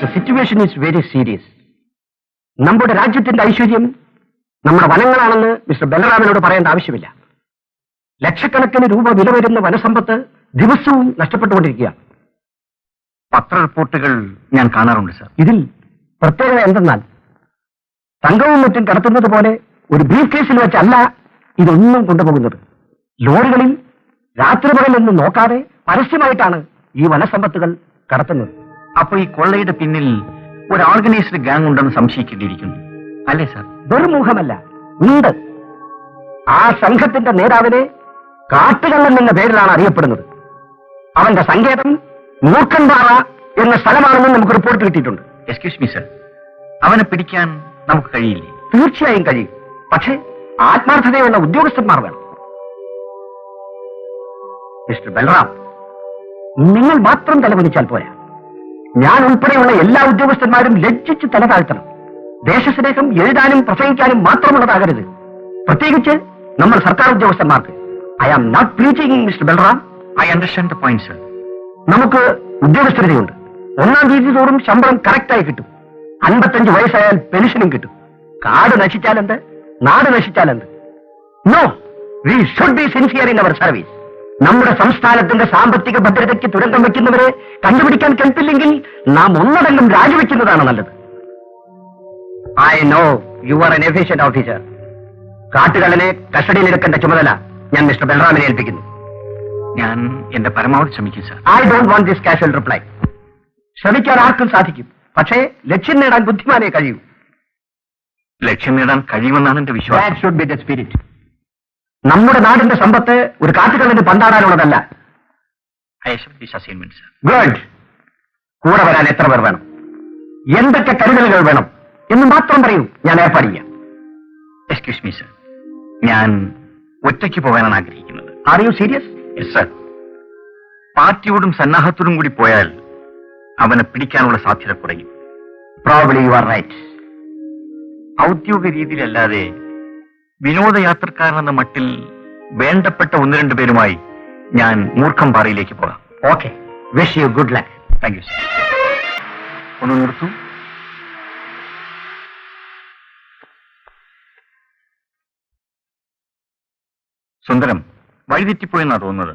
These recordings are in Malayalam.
The situation is very serious. നമ്മുടെ രാജ്യത്തിന്റെ ഐശ്വര്യം നമ്മുടെ വനങ്ങളാണെന്ന് മിസ്റ്റർ ബലറാമിനോട് പറയേണ്ട ആവശ്യമില്ല. ലക്ഷക്കണക്കിന് രൂപ വില വരുന്ന വനസമ്പത്ത് ദിവസവും നഷ്ടപ്പെട്ടുകൊണ്ടിരിക്കുകയാണ്. പത്ര റിപ്പോർട്ടുകൾ ഞാൻ കാണാറുണ്ട് സാർ. ഇതിൽ പ്രത്യേകത എന്തെന്നാൽ തങ്കവും മറ്റും കടത്തുന്നത് പോലെ ഒരു ബ്രീഫ് കേസിൽ വെച്ചല്ല ഇതൊന്നും കൊണ്ടുപോകുന്നത്. ലോറികളിൽ രാത്രി പകലൊന്നും നോക്കാതെ പരസ്യമായിട്ടാണ് ഈ വനസമ്പത്തുകൾ കടത്തുന്നത്. അപ്പൊ ഈ കൊള്ളയുടെ പിന്നിൽ ഒരു ഓർഗനൈസ്ഡ് ഗാങ് ഉണ്ടെന്ന് സംശയിക്കേണ്ടിയിരിക്കുന്നു അല്ലേ സാർ? വെറും ഊഹമല്ല, ഉണ്ട്. ആ സംഘത്തിന്റെ നേതാവിനെ കാട്ടുകള്ളൻ എന്ന പേരിലാണ് അറിയപ്പെടുന്നത്. അവന്റെ സങ്കേതം മൂർഖൻപാറ എന്ന സ്ഥലമാണെന്ന് നമുക്ക് റിപ്പോർട്ട് കിട്ടിയിട്ടുണ്ട്. എക്സ്ക്യൂസ് മീ സർ, അവനെ പിടിക്കാൻ നമുക്ക് കഴിയില്ലേ? തീർച്ചയായും കഴിയും. പക്ഷേ ആത്മാർത്ഥതയുള്ള ഉദ്യോഗസ്ഥന്മാർ വേണം. മിസ്റ്റർ ബൽറാം, നിങ്ങൾ മാത്രം തലകുനിച്ചാൽ പോരാ. ഞാൻ ഉൾപ്പെടെയുള്ള എല്ലാ ഉദ്യോഗസ്ഥന്മാരും ലജ്ജിച്ച് തല താഴ്ത്തണം. ദേശസ്നേഹം എഴുതാനും പ്രസംഗിക്കാനും മാത്രമുള്ളതാകരുത്, പ്രത്യേകിച്ച് നമ്മൾ സർക്കാർ ഉദ്യോഗസ്ഥന്മാർക്ക്. I am not preaching mister Balram. I understand the point sir. നമുക്ക് ഉദ്യോഗസ്ഥരുണ്ട്. 1-ാം തീയതി തോറും ശമ്പളം കറക്റ്റായി കിട്ടും. 55 വയസ്സായാൽ പെൻഷനും കിട്ടും. കാട് നശിച്ചാലെന്ത്, നാട് നശിച്ചാലെന്ത്? No, we should be sincere in our service. നമ്മുടെ സംസ്ഥാനത്തിന്റെ സാമ്പത്തിക ഭദ്രതയ്ക്ക് തുരങ്കം വയ്ക്കുന്നവരെ കണ്ടുപിടിക്കാൻ കെൽപ്പില്ലെങ്കിൽ നാം ഒന്നടങ്കം രാജിവെക്കുന്നതാണ് നല്ലത്. I know you are an efficient officer. കാട്ടുകള്ളനെ കസ്റ്റഡിയിലെടുക്കേണ്ട ചുമതല ഞാൻ മിസ്റ്റർ ബൽറാമിനെ ഏൽപ്പിക്കുന്നു. ഞാൻ എന്റെ പരമാവധി ശ്രമിക്കും sir. I don't want this casual reply. ശ്രമിക്കാൻ ആർക്കും സാധിക്കും, പക്ഷേ ലക്ഷ്യം നേടാൻ ബുദ്ധിമാനേ കഴിയൂ. ലക്ഷ്യം നേടാൻ കഴിയുമെന്നാണ് എന്റെ വിശ്വാസം. That should be the spirit. നമ്മുടെ നാടിന്റെ സമ്പത്ത് ഒരു കാട്ടുകള്ളന് പണ്ടാടാനുള്ളതല്ല. I accept this assignment, sir. Good. കൂടെ വരാൻ എത്ര പേർ വേണം, എന്തൊക്കെ കരുതലുകൾ വേണം എന്ന് മാത്രം പറയൂ, ഞാൻ ഏർപ്പാട് ചെയ്യാം. എക്സ്ക്യൂസ് മീ സർ, ഞാൻ ഒറ്റയ്ക്ക് പോകാനാണ് ആഗ്രഹിക്കുന്നത്. Are you serious? Yes sir. പാർട്ടിയോടും സന്നാഹത്തോടും കൂടി പോയാൽ അവനെ പിടിക്കാനുള്ള സാധ്യത കുറയും. Probably you are right. ഔദ്യോഗിക രീതിയിലല്ലാതെ വിനോദയാത്രക്കാരെന്ന മട്ടിൽ വേണ്ടപ്പെട്ട 1-2 പേരുമായി ഞാൻ മൂർഖംപാറയിലേക്ക് പോകാം. Okay, wish you good luck. Thank you sir. ഒന്ന് നിർത്തൂ. സുന്ദരം വഴിതെറ്റിപ്പോയെന്നാ തോന്നുന്നത്.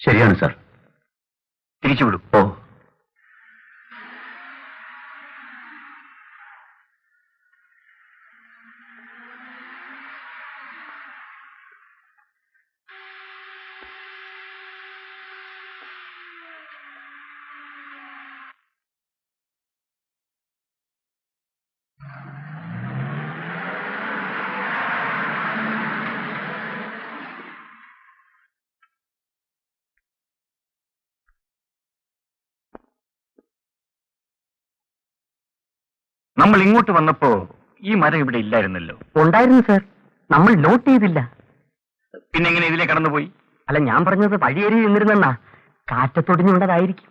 ശരിയാണ് സർ. തിരിച്ചുവിടും. ഓ, നമ്മൾ ഇങ്ങോട്ട് വന്നപ്പോ ഈ മരം ഇവിടെ ഇല്ലായിരുന്നല്ലോ. ഉണ്ടായിരുന്നു സർ, നമ്മൾ നോട്ട് ചെയ്തില്ല. പിന്നെങ്ങനെ ഇതിലെ കടന്നുപോയി? അല്ല, ഞാൻ പറഞ്ഞത് വഴിയേറി നിന്നിരുന്നെന്നാ. കാറ്റത്തൊടിഞ്ഞുള്ളതായിരിക്കും.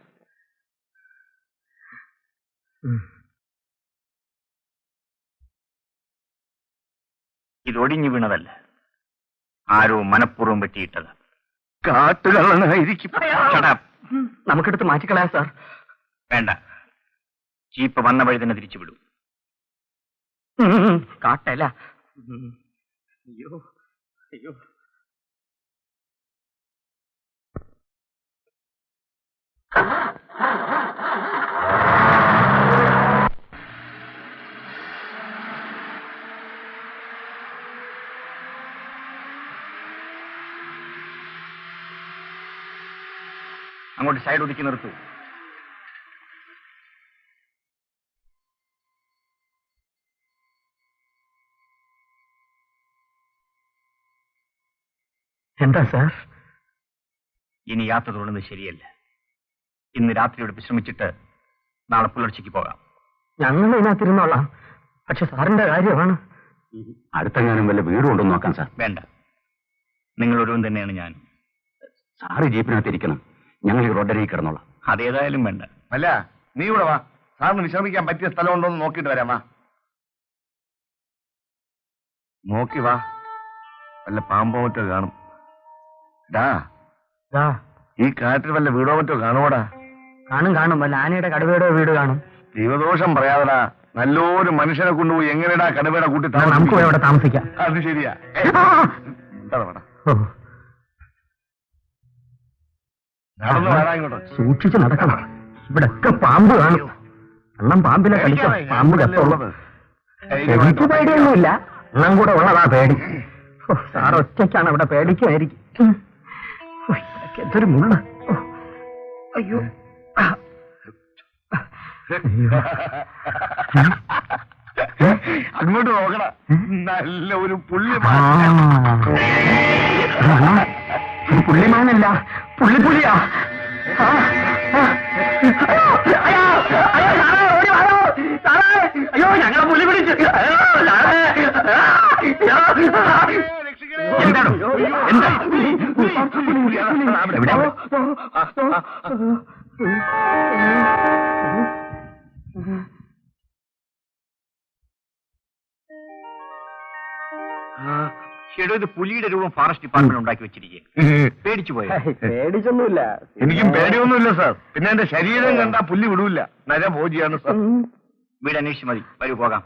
ഇത് ഒടിഞ്ഞു വീണതല്ല, ആരോ മനഃപൂർവ്വം വെട്ടിയിട്ടത്. കാട്ടുകള്ളനായിരിക്കും. നമുക്കെടുത്ത് മാറ്റിക്കളയാം സാർ. വേണ്ട, ജീപ്പ് വന്ന വഴി തന്നെ തിരിച്ചുവിടൂ. കാട്ടല്ല. അയ്യോ അയ്യോ. അങ്ങോട്ട് സൈഡ് ഒതുക്കി നിർത്തൂ. എന്താ സാർ? ഇനി യാത്ര തുടരുന്നത് ശരിയല്ല. ഇന്ന് രാത്രിയോട് വിശ്രമിച്ചിട്ട് നാളെ പുലർച്ചയ്ക്ക് പോകാം. ഞങ്ങൾ ഇതിനകത്തിരുന്നോളാം, പക്ഷെ സാറിന്റെ കാര്യമാണ്. അടുത്തെങ്ങാനും വല്ല വീടും ഉണ്ടോ നോക്കാം സാർ. വേണ്ട, നിങ്ങൾ ഒരുവൻ തന്നെയാണ് ഞാൻ. സാറ് ജീപ്പിനകത്ത് ഇരിക്കണം, ഞങ്ങൾ ഈ റോഡരികിൽ കിടന്നോളാം. അതേതായാലും വേണ്ട. അല്ല, നീ ഇവിടെ വാ. സാറിന് വിശ്രമിക്കാൻ പറ്റിയ സ്ഥലം ഉണ്ടോ എന്ന് നോക്കിയിട്ട് വരാമാ. നോക്കി വാ, വല്ല പാമ്പോ മറ്റോ കാണും. ഡാ, ഈ കാട്ടിൽ വല്ല വീടോ മറ്റോ കാണുവോടാ? കാണും വല്ല ആനയുടെ കടുവയുടെ വീട് കാണും. ദൈവദോഷം പറയാതടാ, നല്ലൊരു മനുഷ്യനെ കൊണ്ടുപോയി എങ്ങനെയാ കടുവയുടെ കൂട്ടി നമുക്ക് പോയി അവിടെ താമസിക്കാം. അത് ശരിയാ. വേടാ നടന്നു വരാ ഇങ്ങോട്ട്. സൂക്ഷിച്ച് നടക്കണം, ഇവിടൊക്കെ പാമ്പ് കാണും. അണ്ണം പാമ്പിനെ കളിക്കാം, പാമ്പ് കത്തുള്ളത്. എനിക്ക് പേടിയൊന്നുമില്ല, അണ്ണം കൂടെ ഉള്ളതാ പേടി. സാർ ഒറ്റയ്ക്കാണ് ഇവിടെ, പേടിക്കുമായിരിക്കും. ഇതൊക്കെ എന്തൊരു മുള്ള. അയ്യോ അങ്ങോട്ട് നോക്കണ, നല്ല ഒരു പുള്ളി. പുള്ളിമാനല്ല, പുള്ളിപ്പുള്ളിയാ. അയ്യോ ഞങ്ങളെ പുള്ളി പിടിച്ചു. എന്താണ് എന്താ എവിടെ? ഷെഡോ, ഇത് പുലിയുടെ രൂപം ഫോറസ്റ്റ് ഡിപ്പാർട്ട്മെന്റ് ഉണ്ടാക്കി വെച്ചിരിക്കുക. പേടിച്ചു പോയോ? പേടിച്ചൊന്നുമില്ല. എനിക്കും പേടിയൊന്നുമില്ല സാർ. പിന്നെ എന്റെ ശരീരം കണ്ടാ പുല്ലി വിടൂല. നരഭോജിയാണ് സാർ. വീട് അന്വേഷിച്ച് മതി, വരൂ പോകാം.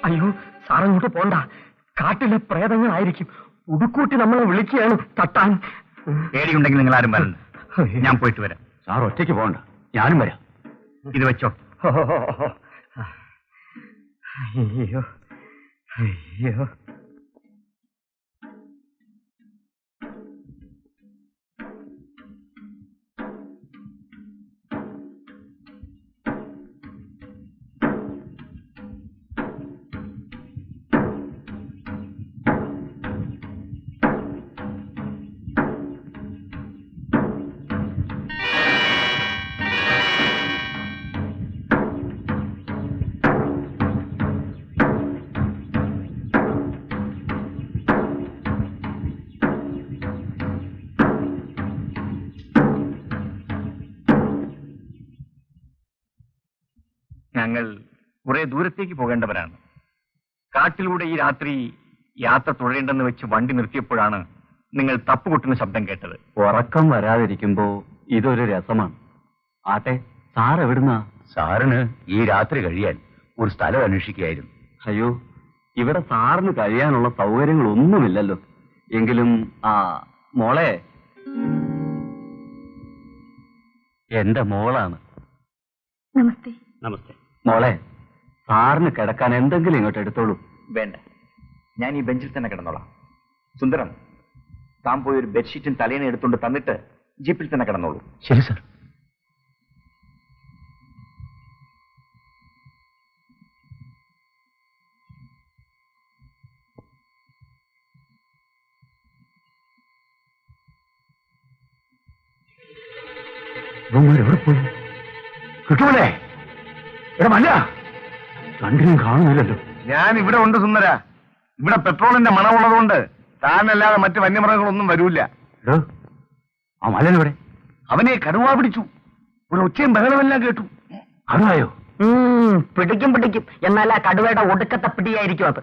അയ്യോ സാറങ്ങോട്ട് പോണ്ട, കാട്ടിലെ പ്രേതങ്ങളായിരിക്കും. ഉടുക്കൂട്ടി നമ്മളെ വിളിക്കുകയാണ് തട്ടാൻ. പേടിയുണ്ടെങ്കിൽ നിങ്ങൾ ആരും വരണ്ട, ഞാൻ പോയിട്ട് വരാം. സാർ ഒറ്റയ്ക്ക് പോകണ്ട, ഞാനും വരാം. ഇത് വെച്ചോ. അയ്യോ അയ്യോ ഞങ്ങൾ കുറെ ദൂരത്തേക്ക് പോകേണ്ടവരാണ്. കാട്ടിലൂടെ ഈ രാത്രി യാത്ര തുടരേണ്ടെന്ന് വെച്ച് വണ്ടി നിർത്തിയപ്പോഴാണ് നിങ്ങൾ തപ്പുകൊട്ടുന്ന ശബ്ദം കേട്ടത്. ഉറക്കം വരാതിരിക്കുമ്പോ ഇതൊരു രസമാണ്. ആട്ടെ, സാർ എവിടുന്നാ? സാറിന് ഈ രാത്രി കഴിയാൻ ഒരു സ്ഥലം അന്വേഷിക്കുകയായിരുന്നു. അയ്യോ, ഇവിടെ സാറിന് കഴിയാനുള്ള സൗകര്യങ്ങളൊന്നുമില്ലല്ലോ. എങ്കിലും മോളെ, എന്റെ മോളാണ്. നമസ്തേ. നമസ്തേ. മോളെ, സാറിന് കിടക്കാൻ എന്തെങ്കിലും ഇങ്ങോട്ട് എടുത്തോളൂ. വേണ്ട, ഞാൻ ഈ ബെഞ്ചിൽ തന്നെ കിടന്നോളാം. സുന്ദരം, താൻ പോയി ഒരു ബെഡ്ഷീറ്റും തലേനെ എടുത്തുകൊണ്ട് തന്നിട്ട് ജീപ്പിൽ തന്നെ കിടന്നോളൂ. ശരി സാർ. എവിടെ പോയി? കിട്ടൂലേ? ഇവിടെ മല്ല രണ്ടിനും കാണുന്നില്ലല്ലോ. ഞാൻ ഇവിടെ ഉണ്ട് സുന്ദര. ഇവിടെ പെട്രോളിന്റെ മണമുള്ളതുകൊണ്ട് താനല്ലാതെ മറ്റ് വന്യമൃഗങ്ങളൊന്നും വരൂല. ആ മലനെവിടെ? അവനെ കടുവ പിടിച്ചു. ഒരു ഒച്ചയും ബഹളമെല്ലാം കേട്ടു. കടുവായോ? പിടിക്കും. എന്നാൽ ആ കടുവയുടെ ഒടുക്കത്തെ പിടിയായിരിക്കും അത്.